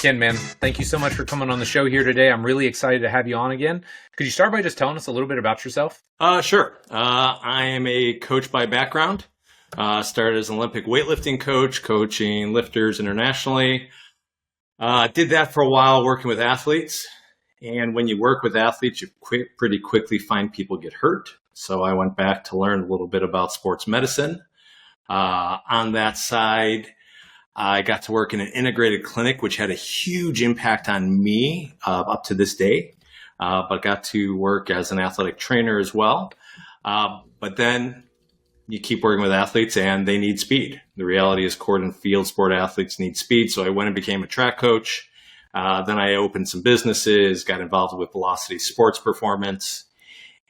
Ken, man, thank you so much for coming on the show here today. I'm really excited to have you on again. Could you start by just telling us a little bit about yourself? Sure. I am a coach by background. Started as an Olympic weightlifting coach, coaching lifters internationally. Did that for a while, working with athletes. And when you work with athletes, you pretty quickly find people get hurt. So I went back to learn a little bit about sports medicine. On that side, I got to work in an integrated clinic, which had a huge impact on me up to this day, but got to work as an athletic trainer as well. But then you keep working with athletes and they need speed. The reality is court and field sport athletes need speed. So I went and became a track coach. Then I opened some businesses, got involved with Velocity Sports Performance,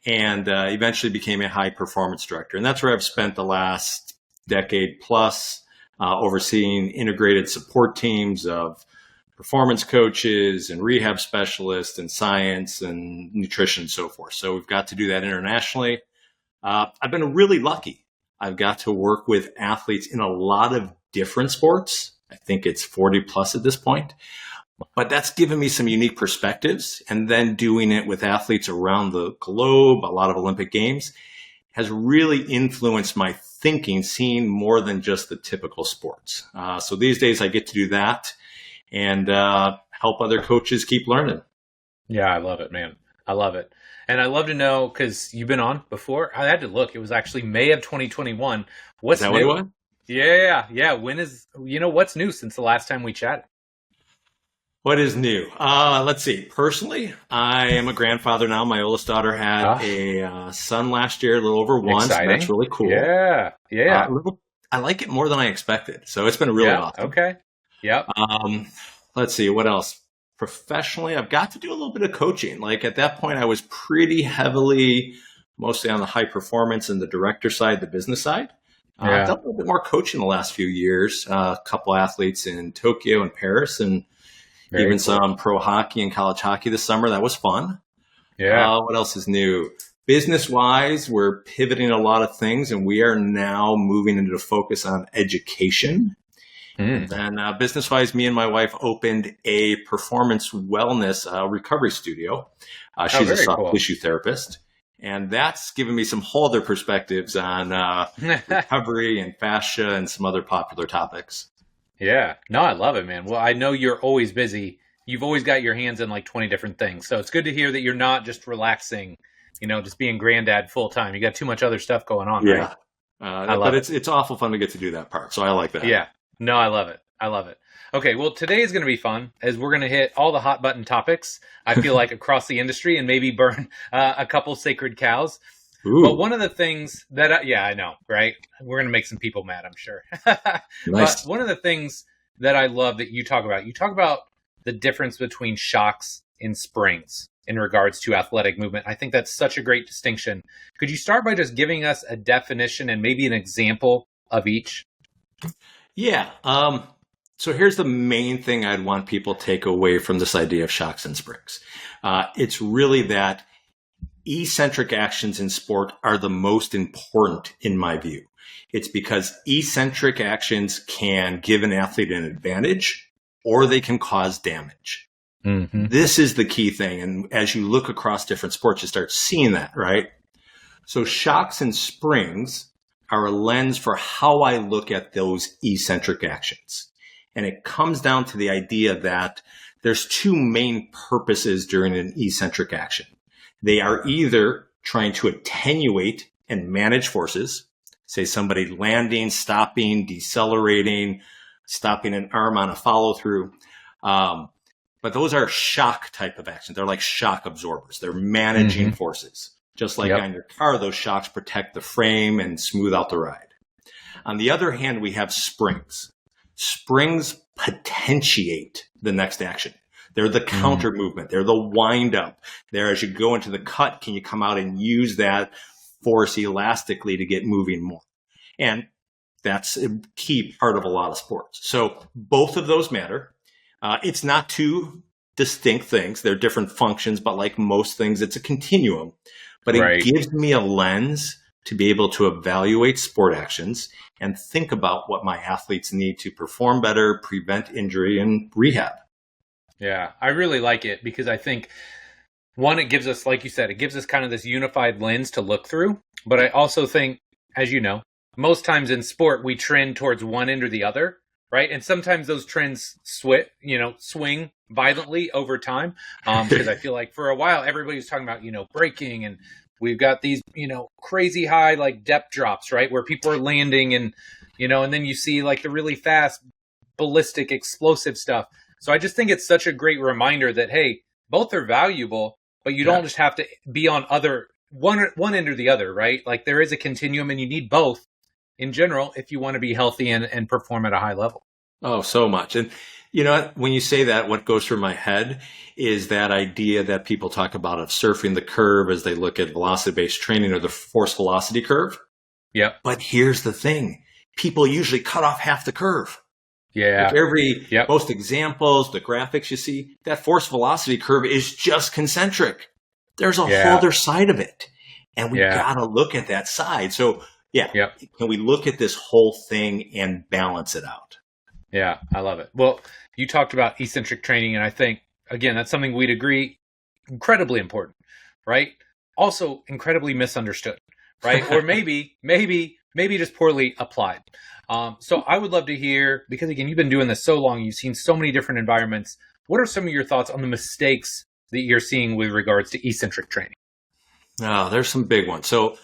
and eventually became a high performance director. And that's where I've spent the last decade plus, overseeing integrated support teams of performance coaches and rehab specialists and science and nutrition and so forth. So we've got to do that internationally. I've been really lucky. I've got to work with athletes in a lot of different sports. I think it's 40 plus at this point, but that's given me some unique perspectives. And then doing it with athletes around the globe, a lot of Olympic Games, has really influenced my thinking, seeing more than just the typical sports. So these days I get to do that and help other coaches keep learning. Yeah, I love it, man. I love it. And I love to know, because you've been on before. I had to look. It was actually May of 2021. What's Is that new? what it was? Yeah. What's new since the last time we chatted? What is new? Let's see. Personally, I am a grandfather now. My oldest daughter had a son last year, a little over one. Exciting. So that's really cool. Yeah. I like it more than I expected. So it's been really awesome. Okay. Yep. Let's see. What else? Professionally, I've got to do a little bit of coaching. Like at that point, I was pretty heavily, mostly on the high performance and the director side, the business side. I've done a little bit more coaching the last few years. A couple athletes in Tokyo and Paris, and even some pro hockey and college hockey this summer. That was fun. Yeah. What else is new? Business-wise, we're pivoting a lot of things, and we are now moving into the focus on education. And then business-wise, me and my wife opened a performance wellness recovery studio. She's a soft tissue therapist. And that's given me some whole other perspectives on recovery and fascia and some other popular topics. Yeah. No, I love it, man. Well, I know you're always busy. You've always got your hands in like 20 different things. So it's good to hear that you're not just relaxing, just being granddad full time. You got too much other stuff going on, right? But it's awful fun to get to do that part. So I like that. Yeah. No, I love it. Okay, well, today is going to be fun as we're going to hit all the hot button topics, I feel like, across the industry and maybe burn a couple sacred cows. Ooh. But one of the things that, I know, right? We're going to make some people mad, I'm sure. Nice. But one of the things that I love that you talk about the difference between shocks and springs in regards to athletic movement. I think that's such a great distinction. Could you start by just giving us a definition and maybe an example of each? Yeah. So here's the main thing I'd want people to take away from this idea of shocks and springs. It's really that eccentric actions in sport are the most important in my view. It's because eccentric actions can give an athlete an advantage or they can cause damage. Mm-hmm. This is the key thing. And as you look across different sports, you start seeing that, right? So shocks and springs are a lens for how I look at those eccentric actions. And it comes down to the idea that there's two main purposes during an eccentric action. They are either trying to attenuate and manage forces, say somebody landing, stopping, decelerating, stopping an arm on a follow through. But those are shock type of actions. They're like shock absorbers. They're managing forces. Just like on your car, those shocks protect the frame and smooth out the ride. On the other hand, we have springs. Springs potentiate the next action. They're the counter movement. They're the wind up. They're as you go into the cut, can you come out and use that force elastically to get moving more? And that's a key part of a lot of sports. So both of those matter. It's not two distinct things. They're different functions, but like most things, it's a continuum. But it gives me a lens to be able to evaluate sport actions and think about what my athletes need to perform better, prevent injury, and rehab. Yeah, I really like it because I think one, it gives us, like you said, it gives us kind of this unified lens to look through. But I also think, as you know, most times in sport we trend towards one end or the other, right? And sometimes those trends swing violently over time. Because I feel like for a while everybody was talking about braking, and we've got these crazy high like depth drops, right, where people are landing, and then you see like the really fast ballistic explosive stuff. So I just think it's such a great reminder that hey, both are valuable, but you don't just have to be on one end or the other, right? Like there is a continuum and you need both in general if you want to be healthy and perform at a high level. Oh, so much. And when you say that, what goes through my head is that idea that people talk about of surfing the curve as they look at velocity-based training, or the force velocity curve. Yeah. But here's the thing. People usually cut off half the curve. Yeah. Like most examples, the graphics you see, that force velocity curve is just concentric. There's a whole other side of it. And we got to look at that side. So can we look at this whole thing and balance it out? Yeah, I love it. Well, you talked about eccentric training, and I think, again, that's something we'd agree incredibly important, right? Also incredibly misunderstood, right? Or maybe just poorly applied. So I would love to hear, because again, you've been doing this so long, you've seen so many different environments. What are some of your thoughts on the mistakes that you're seeing with regards to eccentric training? Oh, there's some big ones. So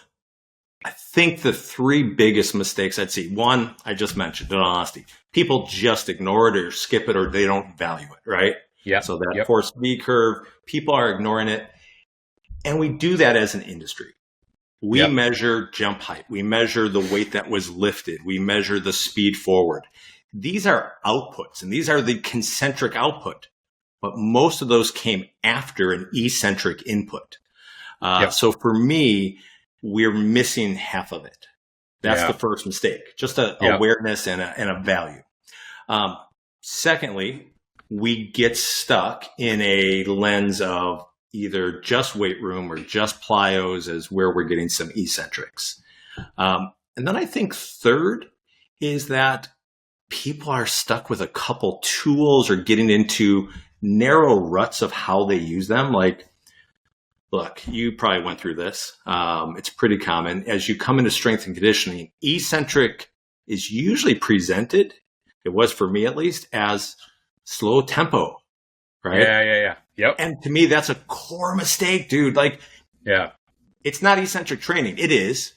I think the three biggest mistakes I'd see, one, I just mentioned, in honesty, people just ignore it or skip it, or they don't value it, right? Yeah. So that force V curve, people are ignoring it. And we do that as an industry. We measure jump height. We measure the weight that was lifted. We measure the speed forward. These are outputs, and these are the concentric output. But most of those came after an eccentric input. So for me, we're missing half of it. That's the first mistake, just awareness and a value. Secondly, we get stuck in a lens of either just weight room or just plyos as where we're getting some eccentrics. And then I think third is that people are stuck with a couple tools or getting into narrow ruts of how they use them. Like, look, you probably went through this. It's pretty common. As you come into strength and conditioning, eccentric is usually presented, it was for me at least, as slow tempo, right? Yeah. Yep. And to me, that's a core mistake, dude. Like, it's not eccentric training. It is,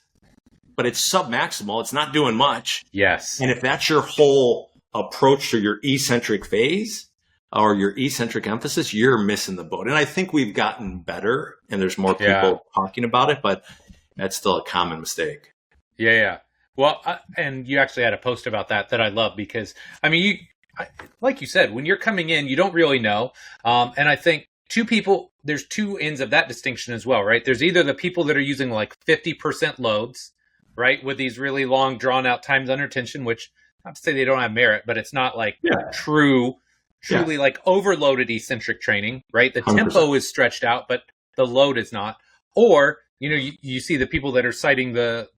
but it's submaximal. It's not doing much. Yes. And if that's your whole approach to your eccentric phase or your eccentric emphasis, you're missing the boat. And I think we've gotten better and there's more people talking about it, but that's still a common mistake. Yeah. Well, and you actually had a post about that I love, because, I mean, like you said, when you're coming in, you don't really know. And I think there's two ends of that distinction as well, right? There's either the people that are using like 50% loads, right, with these really long drawn out times under tension, which not to say they don't have merit, but it's not like truly like overloaded eccentric training, right? The 100%. Tempo is stretched out, but the load is not. Or, you see the people that are citing the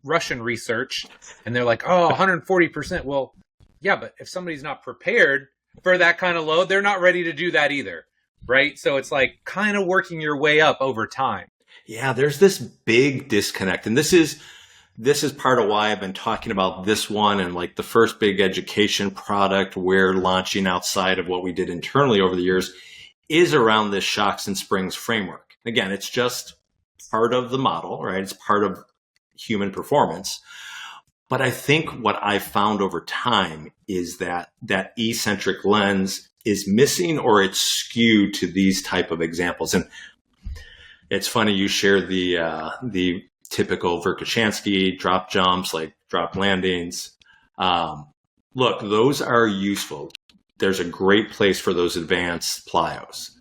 Russian research and they're like, 140%. Well, yeah, but if somebody's not prepared for that kind of load, they're not ready to do that either, right? So it's like kind of working your way up over time. Yeah, there's this big disconnect. And this is part of why I've been talking about this one, and like the first big education product we're launching outside of what we did internally over the years is around this shocks and springs framework. Again, it's just part of the model, right? It's part of human performance. But I think what I've found over time is that eccentric lens is missing, or it's skewed to these type of examples. And it's funny, you share the typical Verkhoshansky drop jumps, like drop landings. Look, those are useful. There's a great place for those advanced plyos.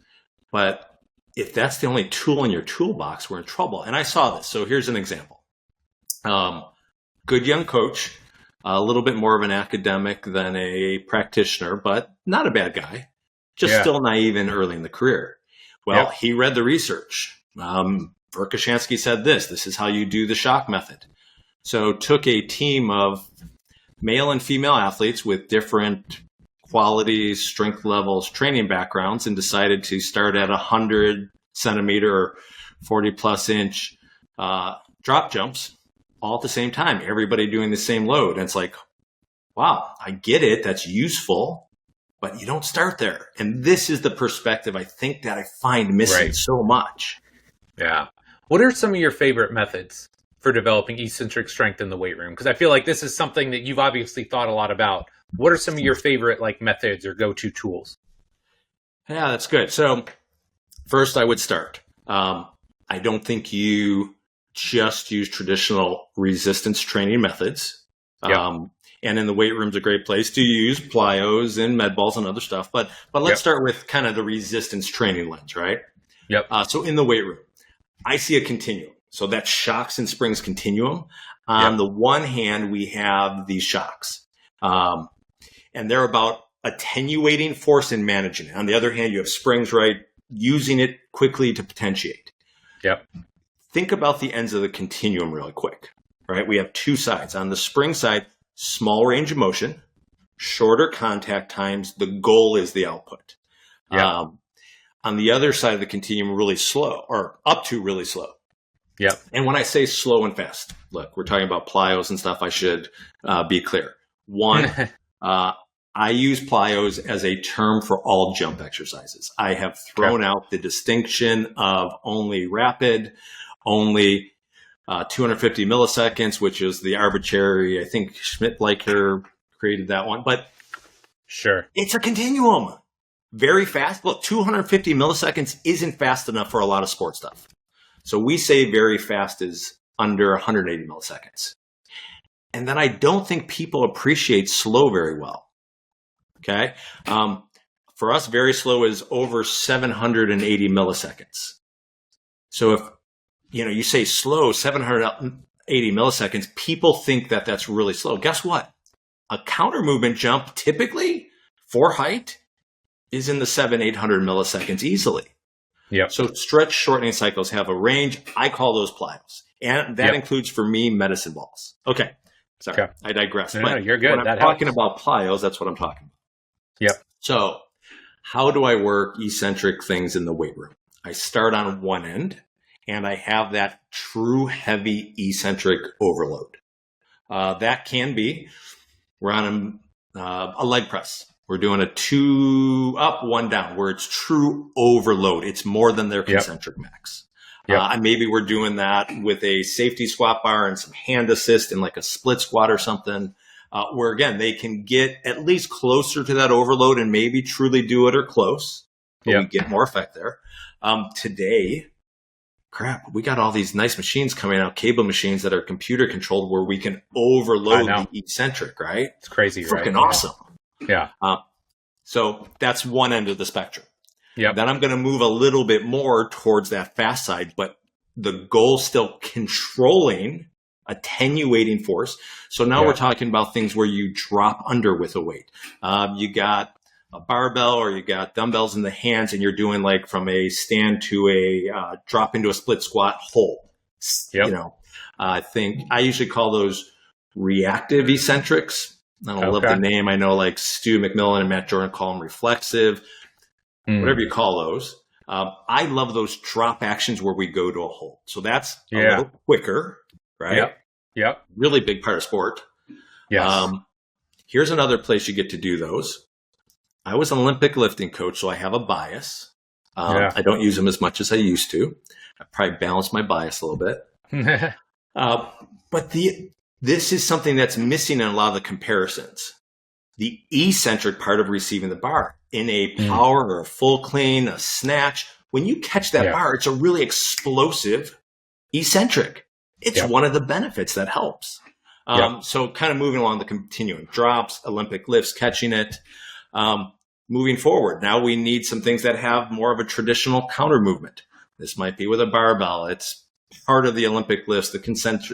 But if that's the only tool in your toolbox, we're in trouble. And I saw this. So here's an example. Good young coach, a little bit more of an academic than a practitioner, but not a bad guy, just still naive and early in the career. Well, he read the research. Verkhoshansky said this is how you do the shock method. So took a team of male and female athletes with different qualities, strength levels, training backgrounds, and decided to start at 100 centimeter or 40 plus inch drop jumps all at the same time, everybody doing the same load. And it's like, wow, I get it. That's useful, but you don't start there. And this is the perspective I think that I find missing so much. Yeah. What are some of your favorite methods for developing eccentric strength in the weight room? Because I feel like this is something that you've obviously thought a lot about. What are some of your favorite methods or go-to tools? Yeah, that's good. So first I would start. I don't think you just use traditional resistance training methods. And in the weight room's a great place to use Plyos and med balls and other stuff. But let's start with kind of the resistance training lens, right? So in the weight room, I see a continuum. So that shocks and springs continuum. On the one hand, we have these shocks. And they're about attenuating force and managing it. On the other hand, you have springs, right? Using it quickly to potentiate. Think about the ends of the continuum really quick, right? We have two sides. On the spring side, small range of motion, shorter contact times. The goal is the output. On the other side of the continuum, really slow, or up to really slow. And when I say slow and fast, look, we're talking about Plyos and stuff. I should be clear. One, I use Plyos as a term for all jump exercises. I have thrown out the distinction of only rapid, only 250 milliseconds, which is the arbitrary. I think Schmidt-Leicher created that one. But it's a continuum. Very fast. Look, 250 milliseconds isn't fast enough for a lot of sport stuff. So we say very fast is under 180 milliseconds. And then I don't think people appreciate slow very well. Okay. For us, very slow is over 780 milliseconds. So if, you say slow, 780 milliseconds, people think that that's really slow. Guess what? A counter movement jump typically for height is in the 700-800 milliseconds easily. So stretch shortening cycles have a range. I call those Plyos. And that includes for me medicine balls. Okay. Sorry, I digress. No, you're good. When I'm talking about Plyos, that's what I'm talking about. So how do I work eccentric things in the weight room? I start on one end and I have that true heavy eccentric overload. That can be, we're on a leg press. We're doing a 2 up, 1 down, where it's true overload. It's more than their concentric max. Maybe we're doing that with a safety squat bar and some hand assist in like a split squat or something, where again, they can get at least closer to that overload and maybe truly do it or close. But we get more effect there. Today, we got all these nice machines coming out, cable machines that are computer controlled where we can overload the eccentric, right? It's crazy, Freaking awesome. So that's one end of the spectrum. Then I'm going to move a little bit more towards that fast side, but the goal still controlling, attenuating force. So now we're talking about things where you drop under with a weight. You got a barbell or you got dumbbells in the hands and you're doing like from a stand to a drop into a split squat hold. I think I usually call those reactive eccentrics. I don't love the name. I know like Stu McMillan and Matt Jordan call them reflexive, whatever you call those. I love those drop actions where we go to a hold. So that's a little quicker, right? Really big part of sport. Here's another place you get to do those. I was an Olympic lifting coach, so I have a bias. I don't use them as much as I used to. I probably balance my bias a little bit. But this is something that's missing in a lot of the comparisons. The eccentric part of receiving the bar in a power or a full clean, a snatch. When you catch that bar, it's a really explosive eccentric. It's one of the benefits that helps. So kind of moving along the continuum, drops, Olympic lifts, catching it. Moving forward, now we need some things that have more of a traditional counter movement. This might be with a barbell. It's part of the Olympic lifts, the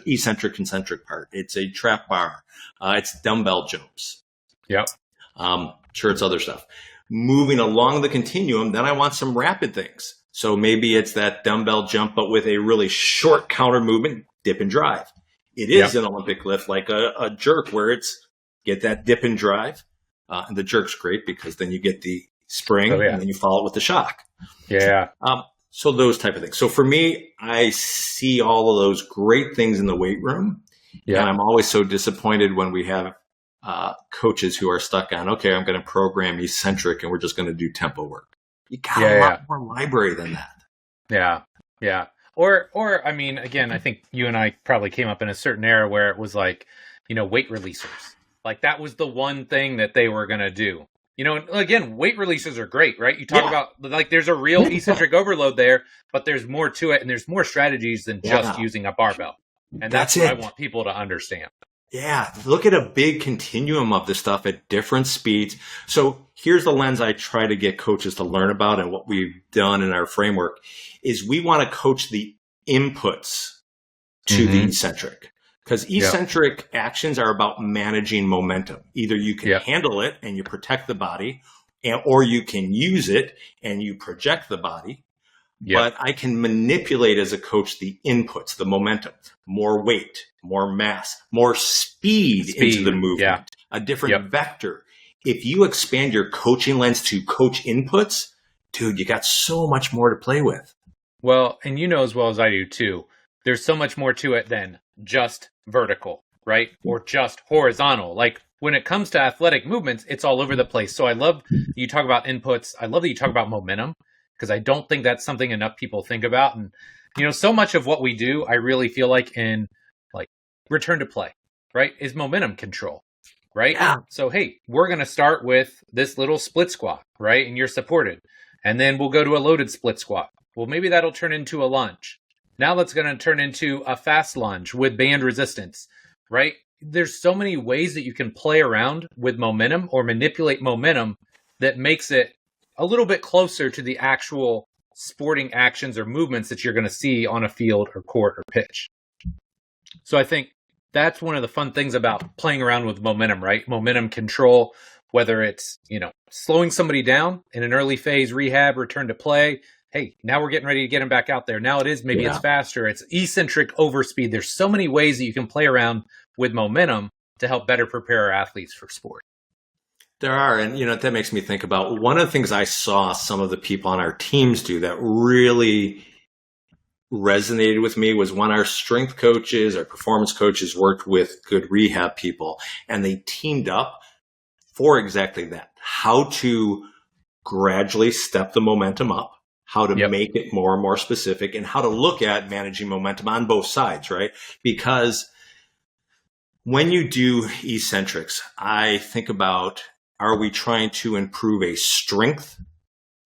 eccentric concentric part. It's a trap bar. It's dumbbell jumps. Sure, it's other stuff. Moving along the continuum, then I want some rapid things. So maybe it's that dumbbell jump, but with a really short counter movement, dip and drive. It is an Olympic lift, like a jerk, where it's get that dip and drive. And the jerk's great because then you get the spring Oh, yeah. and then you follow it with the shock. Yeah. So those type of things. So for me, I see all of those great things in the weight room. Yeah. And I'm always so disappointed when we have coaches who are stuck on, okay, I'm going to program eccentric and we're just going to do tempo work. You got a lot more library than that. Yeah. Yeah. Or I mean, again, I think you and I probably came up in a certain era where it was like, weight releasers. Like that was the one thing that they were going to do. Again, weight releases are great, right? You talk about like there's a real eccentric overload there, but there's more to it and there's more strategies than just using a barbell. And that's what I want people to understand. Yeah, look at a big continuum of this stuff at different speeds. So here's the lens I try to get coaches to learn about, and what we've done in our framework is we want to coach the inputs to the eccentric. Because eccentric actions are about managing momentum. Either you can handle it and you protect the body, or you can use it and you project the body. But I can manipulate as a coach the inputs, the momentum, more weight, more mass, more speed into the movement, a different vector. If you expand your coaching lens to coach inputs, dude, you got so much more to play with. Well, and you know as well as I do too, there's so much more to it than just vertical, right? Or just horizontal. Like when it comes to athletic movements, it's all over the place. So I love you talk about inputs. I love that you talk about momentum, because I don't think that's something enough people think about. And, so much of what we do, I really feel like in like return to play, right, is momentum control, right? Yeah. So, hey, we're going to start with this little split squat, right? And you're supported. And then we'll go to a loaded split squat. Well, maybe that'll turn into a lunge. Now that's going to turn into a fast lunge with band resistance, right? There's so many ways that you can play around with momentum or manipulate momentum that makes it a little bit closer to the actual sporting actions or movements that you're going to see on a field or court or pitch. So I think that's one of the fun things about playing around with momentum, right? Momentum control, whether it's, slowing somebody down in an early phase rehab, return to play. Hey, now we're getting ready to get them back out there. Now maybe it's faster. It's eccentric overspeed. There's so many ways that you can play around with momentum to help better prepare our athletes for sport. There are, and that makes me think about one of the things I saw some of the people on our teams do that really resonated with me was when our strength coaches, our performance coaches worked with good rehab people, and they teamed up for exactly that. How to gradually step the momentum up, how to make it more and more specific, and how to look at managing momentum on both sides, right? Because when you do eccentrics, I think about, are we trying to improve a strength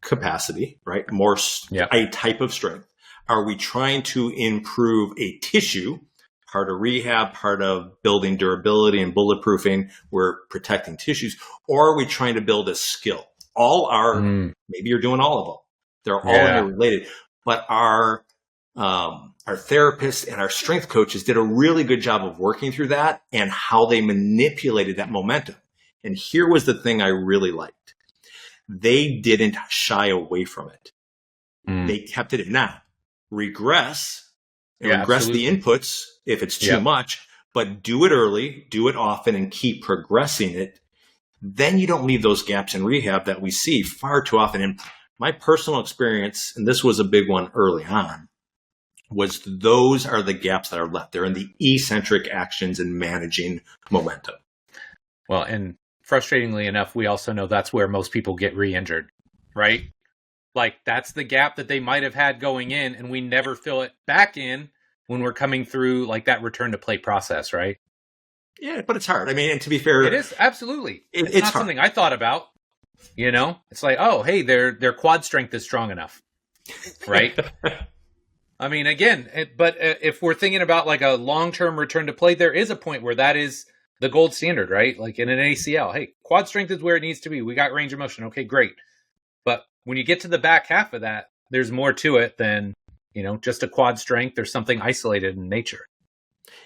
capacity, right? A type of strength. Are we trying to improve a tissue, part of rehab, part of building durability and bulletproofing, we're protecting tissues, or are we trying to build a skill? All are, maybe you're doing all of them. They're all interrelated, but our therapists and our strength coaches did a really good job of working through that and how they manipulated that momentum. And here was the thing I really liked. They didn't shy away from it. They kept it in. Now, regress the inputs if it's too much, but do it early, do it often, and keep progressing it. Then you don't leave those gaps in rehab that we see far too often. And my personal experience, and this was a big one early on, was those are the gaps that are left there in the eccentric actions and managing momentum. Well, and frustratingly enough, we also know that's where most people get re-injured, right? Like that's the gap that they might have had going in, and we never fill it back in when we're coming through like that return to play process, right? Yeah, but it's hard. I mean, and to be fair, it is absolutely. It's not hard. Something I thought about. It's like, oh, hey, their quad strength is strong enough, right? I mean, again, but if we're thinking about like a long-term return to play, there is a point where that is the gold standard, right? Like in an ACL, hey, quad strength is where it needs to be. We got range of motion. Okay, great. But when you get to the back half of that, there's more to it than, just a quad strength or something isolated in nature.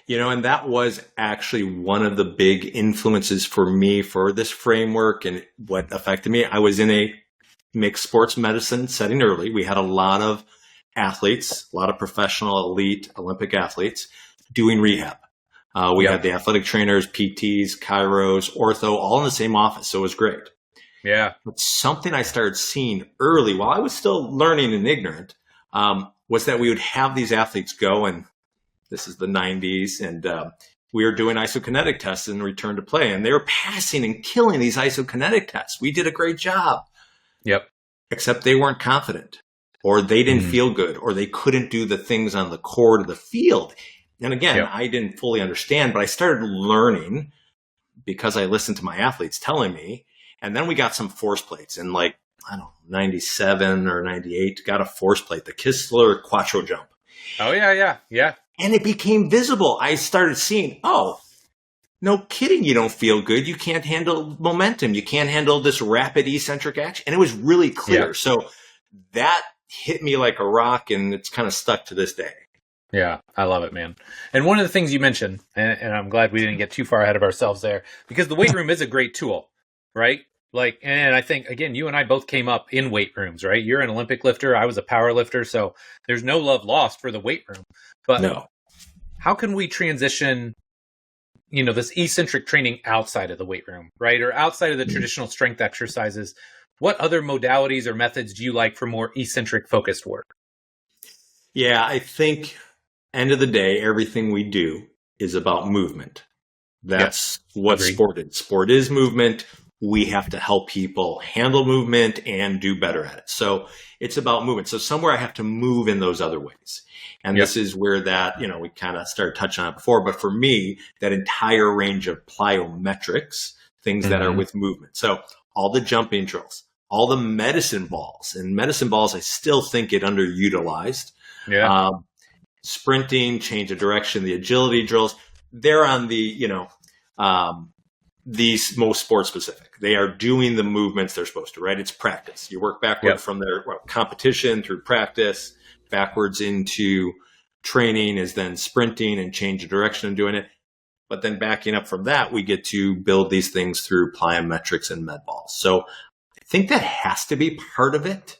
And that was actually one of the big influences for me for this framework and what affected me. I was in a mixed sports medicine setting early. We had a lot of athletes, a lot of professional, elite, Olympic athletes doing rehab. We had the athletic trainers, PTs, chiros, ortho, all in the same office. So it was great. Yeah. But something I started seeing early while I was still learning and ignorant was that we would have these athletes go, and this is the 90s, and we were doing isokinetic tests in return to play, and they were passing and killing these isokinetic tests. We did a great job. Yep. Except they weren't confident, or they didn't feel good, or they couldn't do the things on the court of the field. And again, I didn't fully understand, but I started learning because I listened to my athletes telling me. And then we got some force plates in like, I don't know, 97 or 98, got a force plate, the Kistler Quattro jump. Oh, yeah. And it became visible. I started seeing, oh, no kidding, you don't feel good. You can't handle momentum. You can't handle this rapid eccentric action. And it was really clear. Yeah. So that hit me like a rock, and it's kind of stuck to this day. Yeah, I love it, man. And one of the things you mentioned, and I'm glad we didn't get too far ahead of ourselves there, because the weight room is a great tool, right? Like, and I think, again, you and I both came up in weight rooms, right? You're an Olympic lifter. I was a power lifter. So there's no love lost for the weight room. But no. How can we transition, this eccentric training outside of the weight room, right? Or outside of the traditional strength exercises? What other modalities or methods do you like for more eccentric focused work? Yeah, I think end of the day, everything we do is about movement. That's what sport is. Sport is movement. We have to help people handle movement and do better at it. So it's about movement. So somewhere I have to move in those other ways. And this is where that, we kind of started touching on it before. But for me, that entire range of plyometrics, things that are with movement. So all the jumping drills, all the medicine balls. And medicine balls, I still think get underutilized. Yeah. Sprinting, change of direction, the agility drills, they're on the, these most sport specific. They are doing the movements they're supposed to, right? It's practice. You work backward from their competition through practice, backwards into training is then sprinting and change of direction and doing it. But then backing up from that, we get to build these things through plyometrics and med balls. So I think that has to be part of it.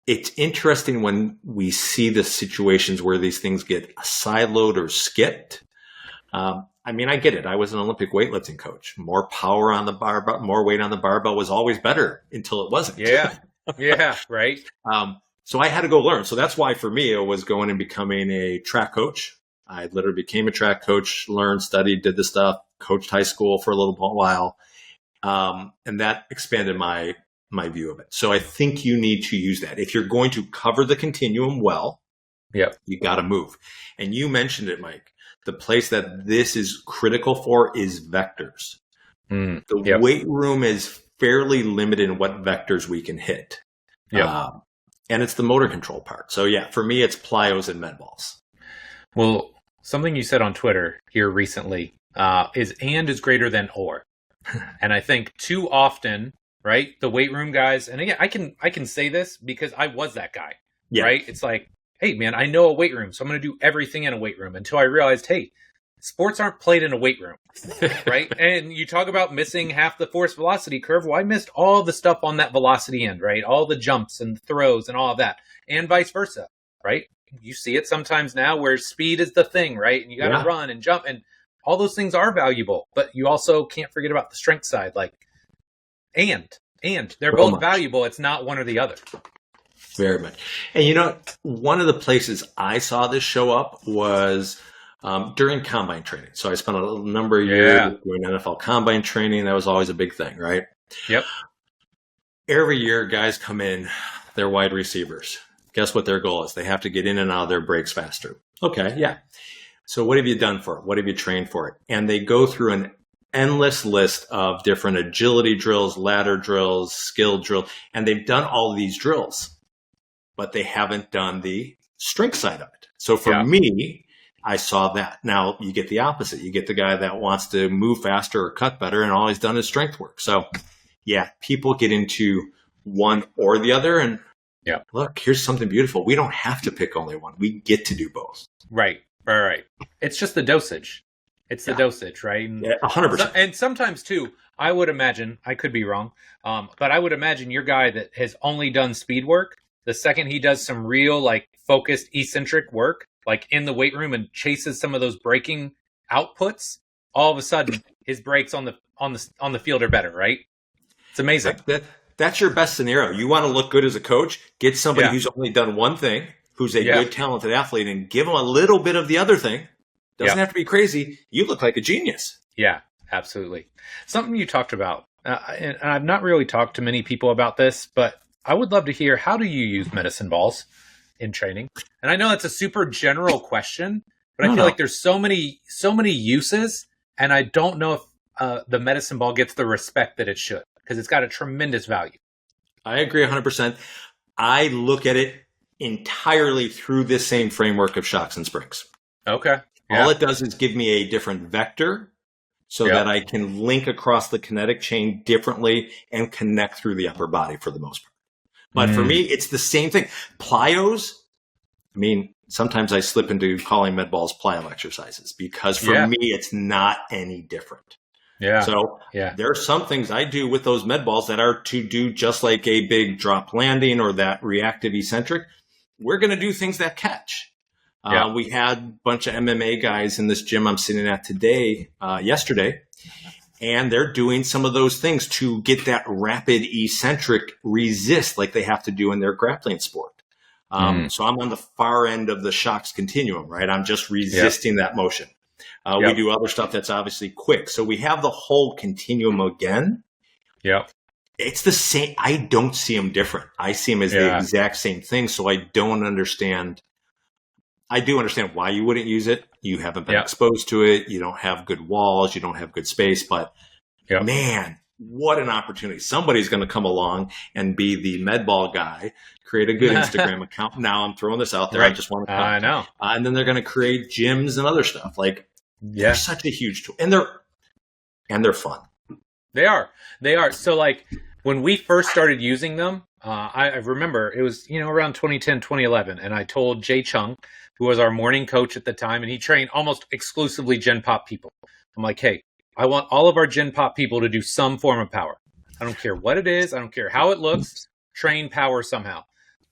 It's interesting when we see the situations where these things get siloed or skipped. I get it. I was an Olympic weightlifting coach. More power on the barbell, more weight on the barbell was always better until it wasn't. Yeah, right. So I had to go learn. So that's why for me, it was going and becoming a track coach. I literally became a track coach, learned, studied, did the stuff, coached high school for a little while. And that expanded my view of it. So I think you need to use that. If you're going to cover the continuum well, you got to move. And you mentioned it, Mike. The place that this is critical for is vectors. The weight room is fairly limited in what vectors we can hit. And it's the motor control part. So for me, it's plyos and med balls. Well, something you said on Twitter here recently is and is greater than or. And I think too often, right, the weight room guys, and again, I can say this because I was that guy, right? It's like, hey, man, I know a weight room, so I'm going to do everything in a weight room until I realized, hey, sports aren't played in a weight room, right? And you talk about missing half the force velocity curve. Well, I missed all the stuff on that velocity end, right? All the jumps and throws and all of that, and vice versa, right? You see it sometimes now where speed is the thing, right? And you got to run and jump, and all those things are valuable, but you also can't forget about the strength side, and they're both valuable. It's not one or the other. Very much. And one of the places I saw this show up was during combine training. So I spent a number of years doing NFL combine training. That was always a big thing, right? Yep. Every year, guys come in, they're wide receivers. Guess what their goal is? They have to get in and out of their breaks faster. Okay, yeah. So what have you done for it? What have you trained for it? And they go through an endless list of different agility drills, ladder drills, skill drills, and they've done all of these drills, but they haven't done the strength side of it. So for me, I saw that. Now you get the opposite. You get the guy that wants to move faster or cut better, and all he's done is strength work. So people get into one or the other, and look, here's something beautiful. We don't have to pick only one. We get to do both. Right. It's just the dosage. It's the dosage, right? 100%. And sometimes too, I would imagine, I could be wrong, but I would imagine your guy that has only done speed work, the second he does some real focused eccentric work, like in the weight room and chases some of those braking outputs, all of a sudden his brakes on the field are better, right? It's amazing. That's your best scenario. You want to look good as a coach, get somebody who's only done one thing, who's a good, talented athlete, and give them a little bit of the other thing. Doesn't have to be crazy. You look like a genius. Yeah, absolutely. Something you talked about, and I've not really talked to many people about this, but I would love to hear, how do you use medicine balls in training? And I know it's a super general question, but I feel like there's so many uses, and I don't know if the medicine ball gets the respect that it should, because it's got a tremendous value. I agree 100%. I look at it entirely through this same framework of shocks and springs. Okay. All it does is give me a different vector so that I can link across the kinetic chain differently and connect through the upper body for the most part. But for me, it's the same thing. Plyos, I mean, sometimes I slip into calling med balls plyo exercises because for me, it's not any different. Yeah. So there are some things I do with those med balls that are to do just like a big drop landing or that reactive eccentric. We're going to do things that catch. We had a bunch of MMA guys in this gym I'm sitting at yesterday, and they're doing some of those things to get that rapid eccentric resist like they have to do in their grappling sport. So I'm on the far end of the shocks continuum, right? I'm just resisting that motion. We do other stuff that's obviously quick. So we have the whole continuum again. Yep. It's the same. I don't see them different. I see them as the exact same thing. So I don't understand. I do understand why you wouldn't use it. You haven't been exposed to it. You don't have good walls. You don't have good space. But man, what an opportunity. Somebody's going to come along and be the med ball guy, create a good Instagram account. Now I'm throwing this out there. I just want to I know. And then they're going to create gyms and other stuff. Like they're such a huge tool. And they're fun. They are. So like when we first started using them, I remember it was, around 2010, 2011. And I told Jay Chung, who was our morning coach at the time, and he trained almost exclusively Gen Pop people. I'm like, hey, I want all of our Gen Pop people to do some form of power. I don't care what it is. I don't care how it looks. Train power somehow.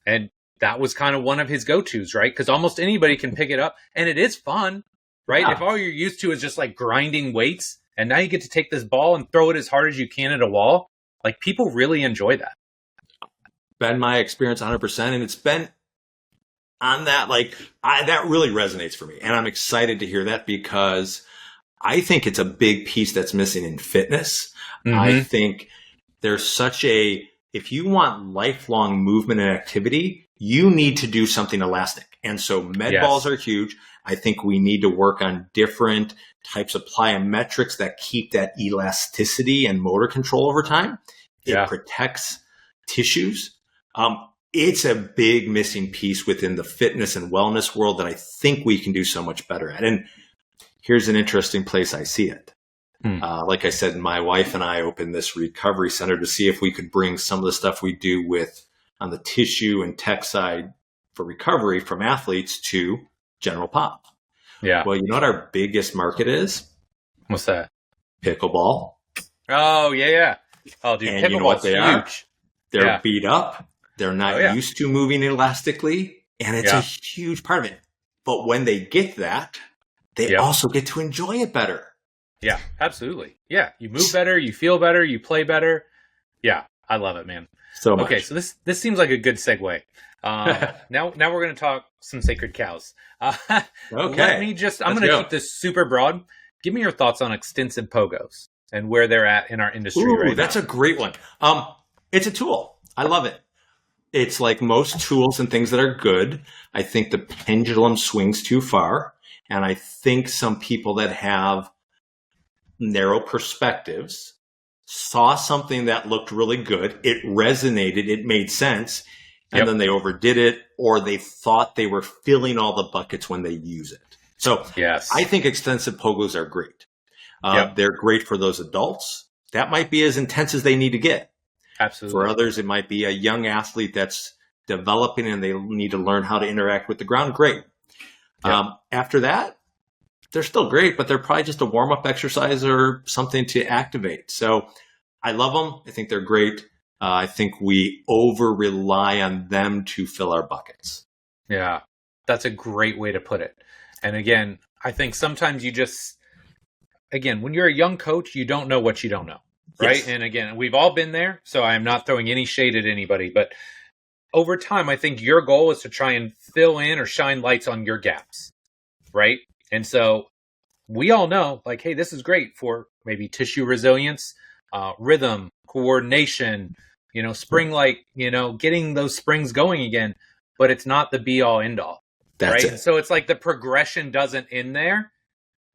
And that was kind of one of his go-tos, right? Because almost anybody can pick it up, and it is fun, right? Yeah. If all you're used to is just like grinding weights, and now you get to take this ball and throw it as hard as you can at a wall, like people really enjoy that. Been my experience 100%, and it's been on that, that really resonates for me. And I'm excited to hear that because I think it's a big piece that's missing in fitness. I think there's if you want lifelong movement and activity, you need to do something elastic. And so med balls are huge. I think we need to work on different types of plyometrics that keep that elasticity and motor control over time. It protects tissues. It's a big missing piece within the fitness and wellness world that I think we can do so much better at. And here's an interesting place I see it. Like I said, my wife and I opened this recovery center to see if we could bring some of the stuff we do on the tissue and tech side for recovery from athletes to general pop. Yeah. Well, you know what our biggest market is? What's that? Pickleball. Oh, yeah. Oh, dude, and you know what they are? They're beat up. They're not used to moving elastically, and it's a huge part of it. But when they get that, they also get to enjoy it better. Yeah, absolutely. Yeah, you move better, you feel better, you play better. Yeah, I love it, man. So much. Okay, so this seems like a good segue. Now we're going to talk some sacred cows. Okay. I'm going to keep this super broad. Give me your thoughts on extensive pogos and where they're at in our industry right now. That's a great one. It's a tool. I love it. It's like most tools and things that are good. I think the pendulum swings too far. And I think some people that have narrow perspectives saw something that looked really good. It resonated. It made sense. And then they overdid it, or they thought they were filling all the buckets when they use it. So I think extensive pogos are great. They're great for those adults. That might be as intense as they need to get. Absolutely. For others, it might be a young athlete that's developing and they need to learn how to interact with the ground. Great. After that, they're still great, but they're probably just a warm-up exercise or something to activate. So I love them. I think they're great. I think we over-rely on them to fill our buckets. Yeah. That's a great way to put it. And again, I think sometimes when you're a young coach, you don't know what you don't know, right? Yes. And again, we've all been there, so I'm not throwing any shade at anybody, but over time, I think your goal is to try and fill in or shine lights on your gaps, right? And so we all know, like, hey, this is great for maybe tissue resilience, rhythm, coordination, spring-like, getting those springs going again, but it's not the be-all, end-all, That's right? it. So it's like the progression doesn't end there.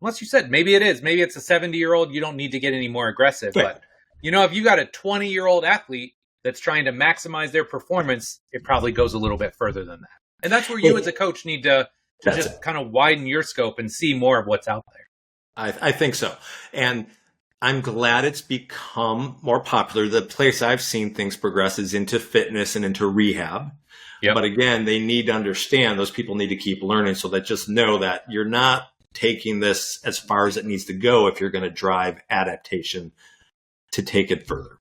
Unless you said, maybe it is. Maybe it's a 70-year-old, you don't need to get any more aggressive. Right. But, if you got a 20-year-old athlete that's trying to maximize their performance, it probably goes a little bit further than that. And that's where you as a coach need to just kind of widen your scope and see more of what's out there. I think so. And I'm glad it's become more popular. The place I've seen things progress is into fitness and into rehab. Yep. But again, they need to understand, those people need to keep learning, so that just know that you're not taking this as far as it needs to go if you're going to drive adaptation to take it further.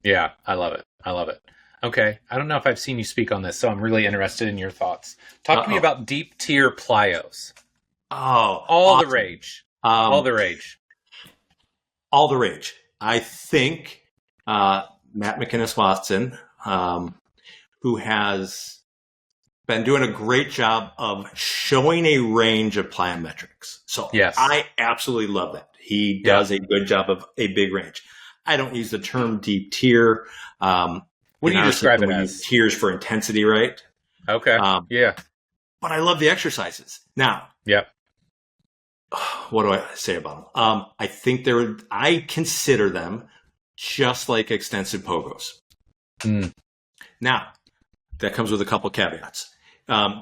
Yeah, I love it. Okay. I don't know if I've seen you speak on this, so I'm really interested in your thoughts. Talk to me about deep tier plyos. Oh, all awesome. The rage. All the rage. All the rage. I think Matt McInnes-Watson, who has been doing a great job of showing a range of plyometrics. So yes. I absolutely love that. He does a good job of a big range. I don't use the term deep tier. What do you describe it as? Tiers for intensity, right? Okay. Yeah. But I love the exercises. Now. Yep. What do I say about them? I think I consider them just like extensive pogos. Now, that comes with a couple caveats.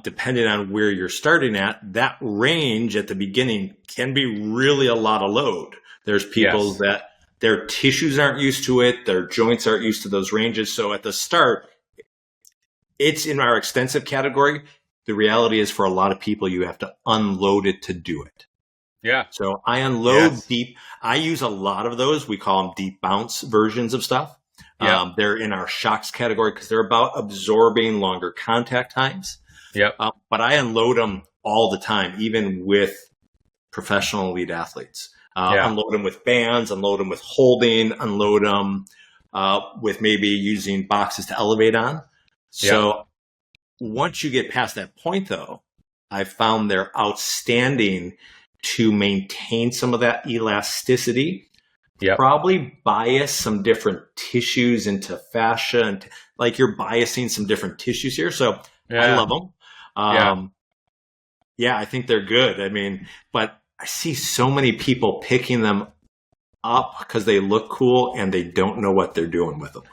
Depending on where you're starting at, that range at the beginning can be really a lot of load. There's people that their tissues aren't used to it. Their joints aren't used to those ranges. So at the start, it's in our extensive category. The reality is, for a lot of people, you have to unload it to do it. Yeah. So I unload deep. I use a lot of those. We call them deep bounce versions of stuff. Yeah. They're in our shocks category because they're about absorbing longer contact times. Yep. But I unload them all the time, even with professional elite athletes. Unload them with bands, unload them with holding, unload them with maybe using boxes to elevate on. So once you get past that point, though, I found they're outstanding to maintain some of that elasticity. Probably bias some different tissues into fascia, and like you're biasing some different tissues here. So I love them. I think they're good. I mean, but I see so many people picking them up because they look cool and they don't know what they're doing with them.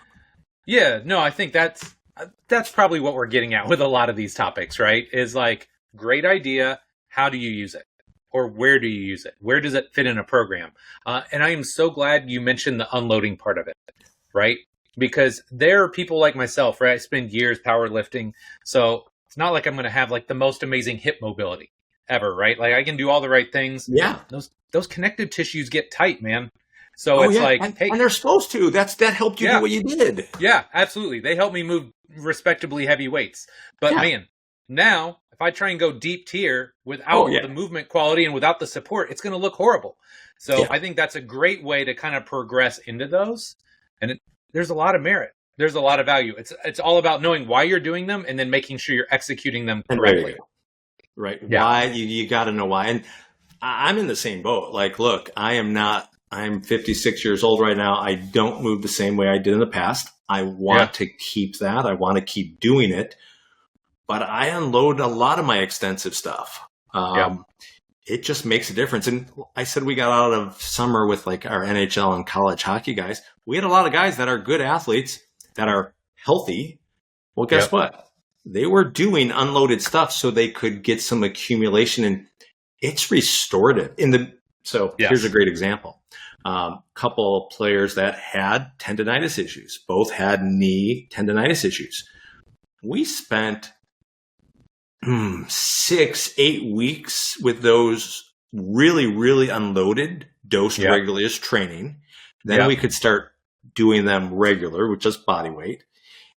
Yeah, no, I think that's probably what we're getting at with a lot of these topics, right? Is like, great idea. How do you use it? Or where do you use it? Where does it fit in a program? And I am so glad you mentioned the unloading part of it, right? Because there are people like myself, right? I spend years powerlifting. So it's not like I'm going to have like the most amazing hip mobility ever, right? Like I can do all the right things. Yeah. Those connective tissues get tight, man. So it's like, and they're supposed to. That helped you do what you did. Yeah, absolutely. They help me move respectably heavy weights. But man, now if I try and go deep tier without the movement quality and without the support, it's going to look horrible. So I think that's a great way to kind of progress into those. And there's a lot of merit. There's a lot of value. It's all about knowing why you're doing them and then making sure you're executing them correctly. Right. Yeah. Why? You got to know why. And I'm in the same boat. Like, look, I'm 56 years old right now. I don't move the same way I did in the past. I want to keep that. I want to keep doing it. But I unload a lot of my extensive stuff. It just makes a difference. And I said we got out of summer with like our NHL and college hockey guys. We had a lot of guys that are good athletes that are healthy. Well, guess what? They were doing unloaded stuff so they could get some accumulation, and it's restorative. Here's a great example. Couple players that had tendonitis issues, both had knee tendonitis issues. We spent 6-8 weeks with those really, really unloaded, dosed regularly as training. Then we could start doing them regular with just body weight.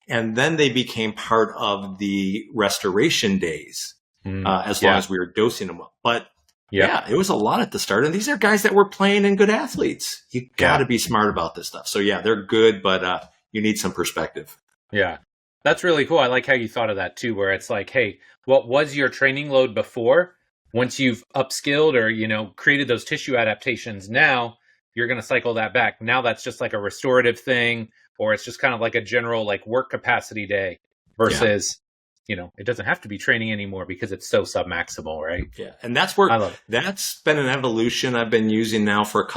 And then they became part of the restoration days. as long as we were dosing them well. But Yeah. it was a lot at the start. And these are guys that were playing and good athletes. You got to be smart about this stuff. So they're good, but you need some perspective. Yeah. That's really cool. I like how you thought of that too, where it's like, hey, what was your training load before? Once you've upskilled or, created those tissue adaptations, now you're going to cycle that back. Now that's just like a restorative thing, or it's just kind of like a general like work capacity day versus, it doesn't have to be training anymore because it's so submaximal, right? Yeah. And that's where I love it. That's been an evolution I've been using now for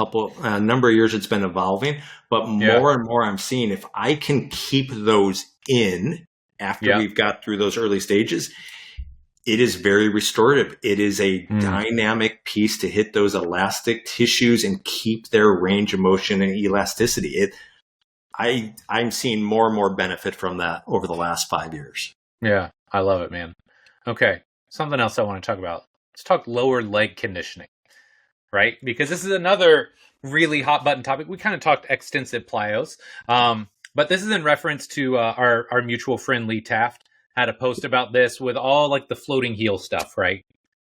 a number of years. It's been evolving, but more and more I'm seeing if I can keep those in after we've got through those early stages, it is very restorative. It is a dynamic piece to hit those elastic tissues and keep their range of motion and elasticity. I'm seeing more and more benefit from that over the last 5 years. Yeah, I love it, man. Okay, something else I want to talk about. Let's talk lower leg conditioning, right? Because this is another really hot button topic. We kind of talked extensive plyos, but this is in reference to our mutual friend Lee Taft had a post about this with all like the floating heel stuff, right?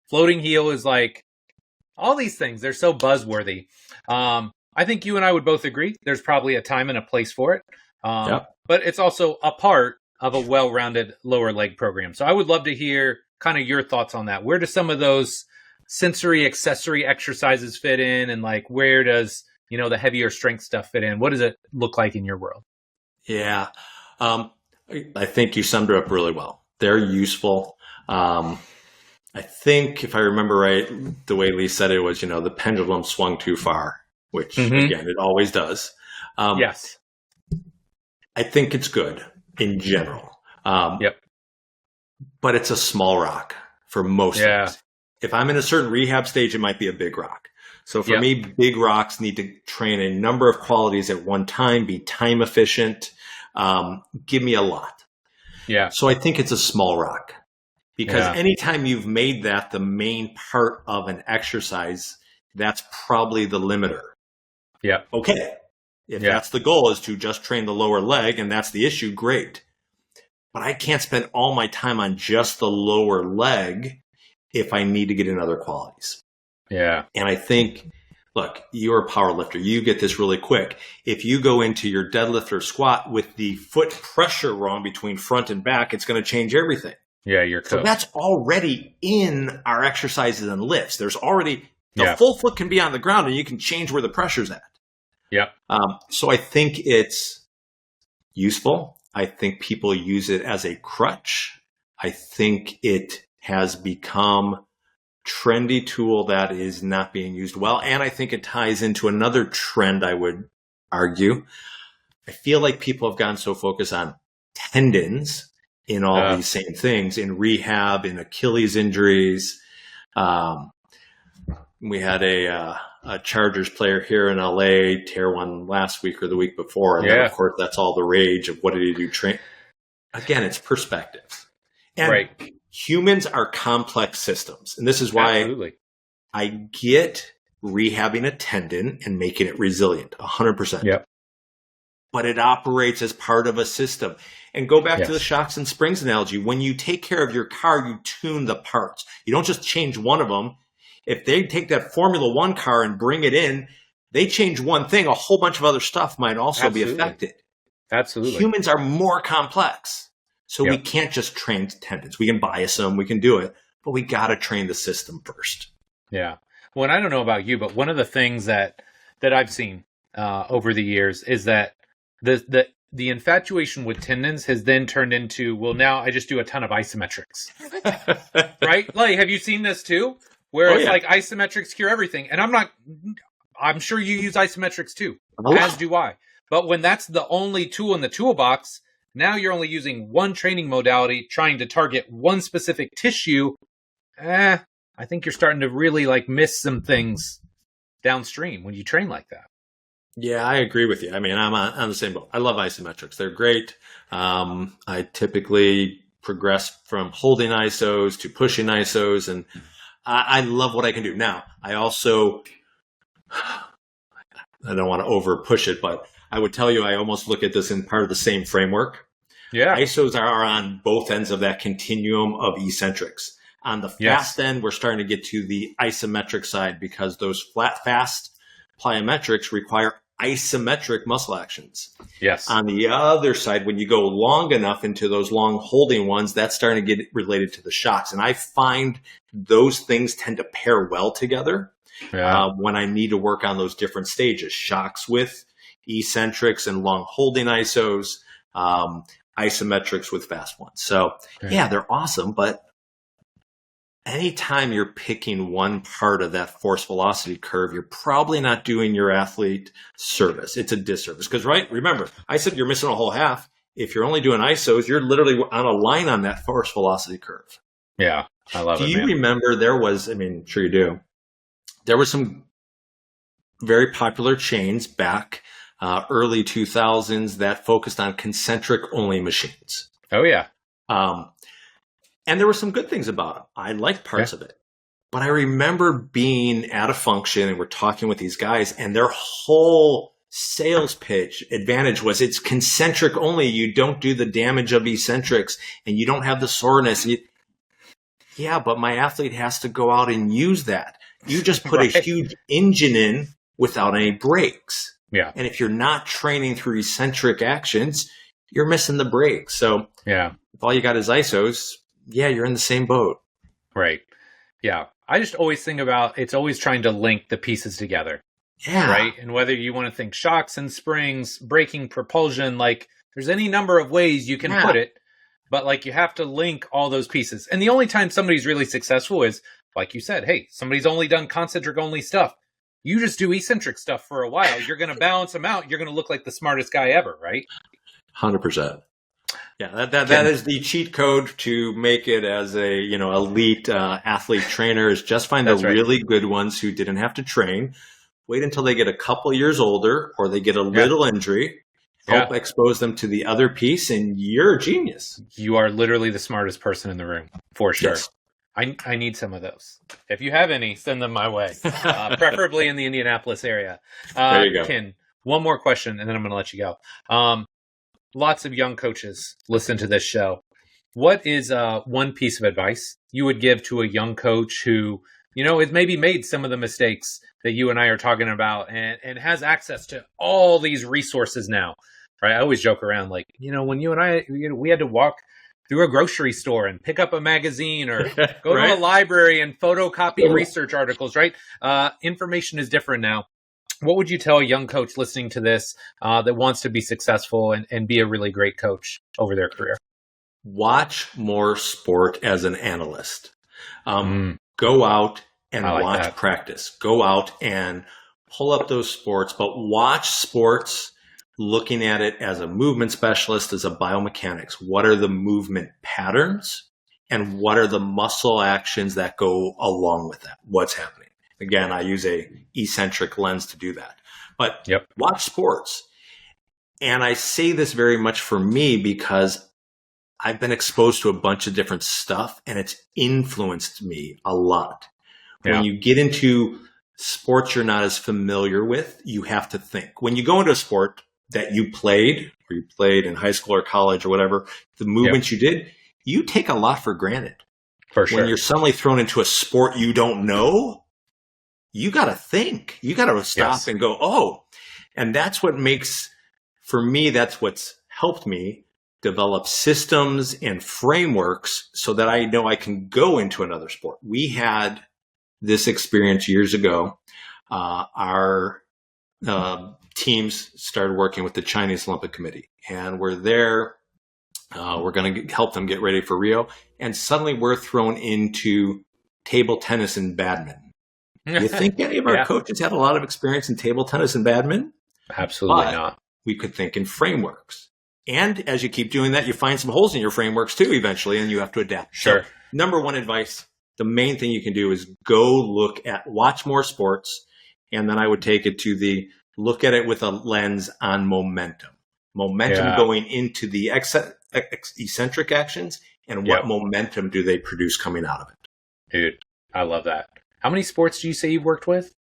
Floating heel is like all these things. They're so buzzworthy. I think you and I would both agree there's probably a time and a place for it. But it's also a part of a well-rounded lower leg program. So I would love to hear kind of your thoughts on that. Where do some of those sensory accessory exercises fit in? And like, where does, the heavier strength stuff fit in? What does it look like in your world? Yeah. I think you summed it up really well. They're useful. I think if I remember right, the way Lee said it was, the pendulum swung too far, which again, it always does. Yes. I think it's good in general. But it's a small rock for most things. If I'm in a certain rehab stage, it might be a big rock. So for me, big rocks need to train a number of qualities at one time, be time efficient, give me a lot. Yeah. So I think it's a small rock because anytime you've made that the main part of an exercise, that's probably the limiter. Yeah. Okay. If that's the goal is to just train the lower leg and that's the issue, great. But I can't spend all my time on just the lower leg if I need to get in other qualities. Yeah. And I think, look, you're a power lifter. You get this really quick. If you go into your deadlift or squat with the foot pressure wrong between front and back, it's going to change everything. Yeah, you're cooked. So that's already in our exercises and lifts. There's already, the full foot can be on the ground and you can change where the pressure's at. Yeah. So I think it's useful. I think people use it as a crutch. I think it has become trendy tool that is not being used well. And I think it ties into another trend, I would argue. I feel like people have gotten so focused on tendons in all these same things, in rehab, in Achilles injuries. We had a Chargers player here in LA tear one last week or the week before. And then, of course, that's all the rage of what did he do? Again, it's perspective. And humans are complex systems. And this is why I get rehabbing a tendon and making it resilient, 100%. Yep. But it operates as part of a system. And go back to the shocks and springs analogy. When you take care of your car, you tune the parts. You don't just change one of them. If they take that Formula One car and bring it in, they change one thing, a whole bunch of other stuff might also be affected. Absolutely. Humans are more complex. So we can't just train tendons. We can bias them, we can do it, but we got to train the system first. Yeah. Well, and I don't know about you, but one of the things that I've seen over the years is that the infatuation with tendons has then turned into, well, now I just do a ton of isometrics. Right? Like, have you seen this too? Where it's like isometrics cure everything. And I'm sure you use isometrics too, as do I. But when that's the only tool in the toolbox, now you're only using one training modality, trying to target one specific tissue. I think you're starting to really like miss some things downstream when you train like that. Yeah, I agree with you. I mean, I'm on the same boat. I love isometrics. They're great. I typically progress from holding ISOs to pushing ISOs, and I love what I can do. Now, I don't want to over push it, but I would tell you I almost look at this in part of the same framework. Yeah. ISOs are on both ends of that continuum of eccentrics. On the Yes. fast end, we're starting to get to the isometric side because those fast plyometrics require isometric muscle actions. Yes. On the other side, when you go long enough into those long holding ones, that's starting to get related to the shocks. And I find those things tend to pair well together when I need to work on those different stages. Shocks with eccentrics and long holding isos, isometrics with fast ones. So yeah, they're awesome, but anytime you're picking one part of that force velocity curve, you're probably not doing your athlete service. It's a disservice because, right? Remember, I said you're missing a whole half. If you're only doing isos, you're literally on a line on that force velocity curve. Yeah, I love it. Do you remember there was, I'm sure you do, there were some very popular chains back early 2000s that focused on concentric only machines. Oh, yeah. And there were some good things about them. I liked parts of it. But I remember being at a function and we're talking with these guys and their whole sales pitch advantage was it's concentric only. You don't do the damage of eccentrics and you don't have the soreness. Yeah, but my athlete has to go out and use that. You just put a huge engine in without any brakes. Yeah. And if you're not training through eccentric actions, you're missing the brakes. So if all you got is isos, yeah, you're in the same boat. Right. Yeah. I just always think about it's always trying to link the pieces together. Yeah. Right. And whether you want to think shocks and springs, braking, propulsion, like there's any number of ways you can put it, but like you have to link all those pieces. And the only time somebody's really successful is, like you said, hey, somebody's only done concentric only stuff. You just do eccentric stuff for a while. You're going to balance them out. You're going to look like the smartest guy ever, right? 100%. Yeah, that is the cheat code to make it as a elite athlete trainer is just find the really good ones who didn't have to train. Wait until they get a couple years older or they get a little injury. Help expose them to the other piece, and you're a genius. You are literally the smartest person in the room, for sure. Yes. I need some of those. If you have any, send them my way, preferably in the Indianapolis area. There you go. Ken, one more question, and then I'm going to let you go. Lots of young coaches listen to this show. What is one piece of advice you would give to a young coach who, has maybe made some of the mistakes that you and I are talking about and has access to all these resources now, right? I always joke around like, when you and I, we had to walk through a grocery store and pick up a magazine or go to a library and photocopy research articles, right? Information is different now. What would you tell a young coach listening to this that wants to be successful and be a really great coach over their career? Watch more sport as an analyst. Go out and watch practice. Go out and pull up those sports, but watch sports looking at it as a movement specialist, as a biomechanics. What are the movement patterns and what are the muscle actions that go along with that? What's happening? Again, I use a eccentric lens to do that. But watch sports. And I say this very much for me because I've been exposed to a bunch of different stuff and it's influenced me a lot. When you get into sports you're not as familiar with, you have to think. When you go into a sport that you played, or you played in high school or college or whatever, the movements you did, you take a lot for granted. For sure. When you're suddenly thrown into a sport you don't know, you got to think. You got to stop and go, oh. And that's what makes, for me, that's what's helped me develop systems and frameworks so that I know I can go into another sport. We had this experience years ago. Our teams started working with the Chinese Olympic Committee, and we're there. We're going to help them get ready for Rio. And suddenly we're thrown into table tennis and badminton. You think any of our coaches had a lot of experience in table tennis and badminton? Absolutely not. We could think in frameworks. And as you keep doing that, you find some holes in your frameworks too eventually, and you have to adapt. Sure. So, number one advice, the main thing you can do is watch more sports. And then I would take it to look at it with a lens on momentum. Momentum going into the eccentric actions, and what momentum do they produce coming out of it? Dude, I love that. How many sports do you say you've worked with?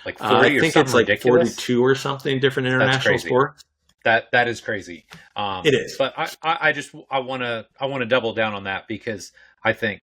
Like 40 I think it's like ridiculous? 42 or something different international sports. That is crazy. It is. But I want to double down on that because I think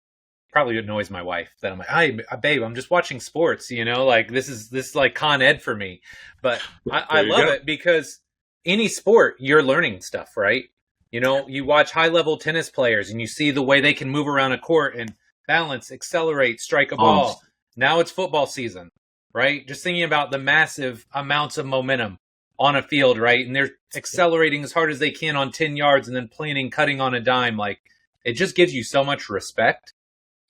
probably annoys my wife that I'm like, "Hi, babe, I'm just watching sports." Like this is like Con Ed for me. But I love it because any sport, you're learning stuff, right? You watch high level tennis players and you see the way they can move around a court and balance, accelerate, strike a ball. Now it's football season, right? Just thinking about the massive amounts of momentum on a field, right? And they're accelerating as hard as they can on 10 yards and then planning, cutting on a dime. Like, it just gives you so much respect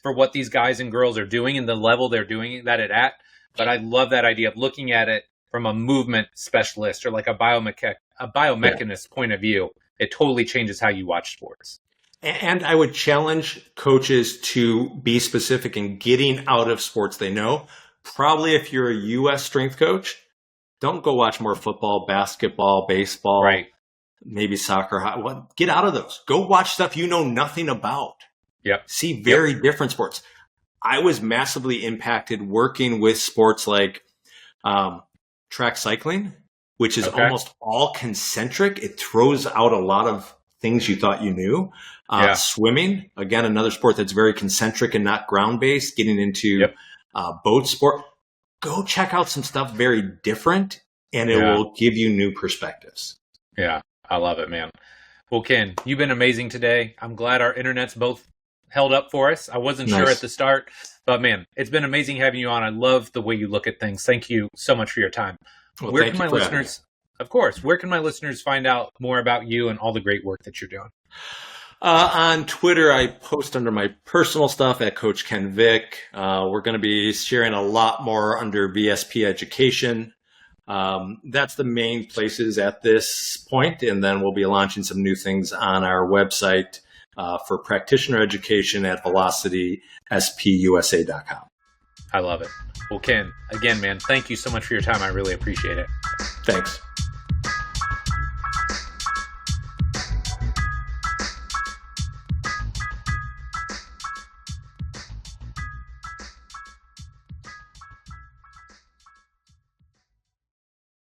for what these guys and girls are doing and the level they're doing that at. But I love that idea of looking at it from a movement specialist or like a biomechanist point of view. It totally changes how you watch sports. And I would challenge coaches to be specific in getting out of sports they know. Probably if you're a U.S. strength coach, don't go watch more football, basketball, baseball, right? Maybe soccer. Get out of those. Go watch stuff you know nothing about. Yep. See very different sports. I was massively impacted working with sports like track cycling, which is almost all concentric. It throws out a lot of things you thought you knew. Swimming, again, another sport that's very concentric and not ground-based, getting into boat sport. Go check out some stuff very different, and it will give you new perspectives. Yeah, I love it, man. Well, Ken, you've been amazing today. I'm glad our internet's both held up for us. I wasn't sure at the start, but man, it's been amazing having you on. I love the way you look at things. Thank you so much for your time. Well, where can my listeners, where can my listeners find out more about you and all the great work that you're doing? On Twitter, I post under my personal stuff at Coach Ken Vick. We're going to be sharing a lot more under VSP Education. That's the main places at this point, and then we'll be launching some new things on our website for practitioner education at velocityspusa.com. I love it. Well, Ken, again, man, thank you so much for your time. I really appreciate it. Thanks.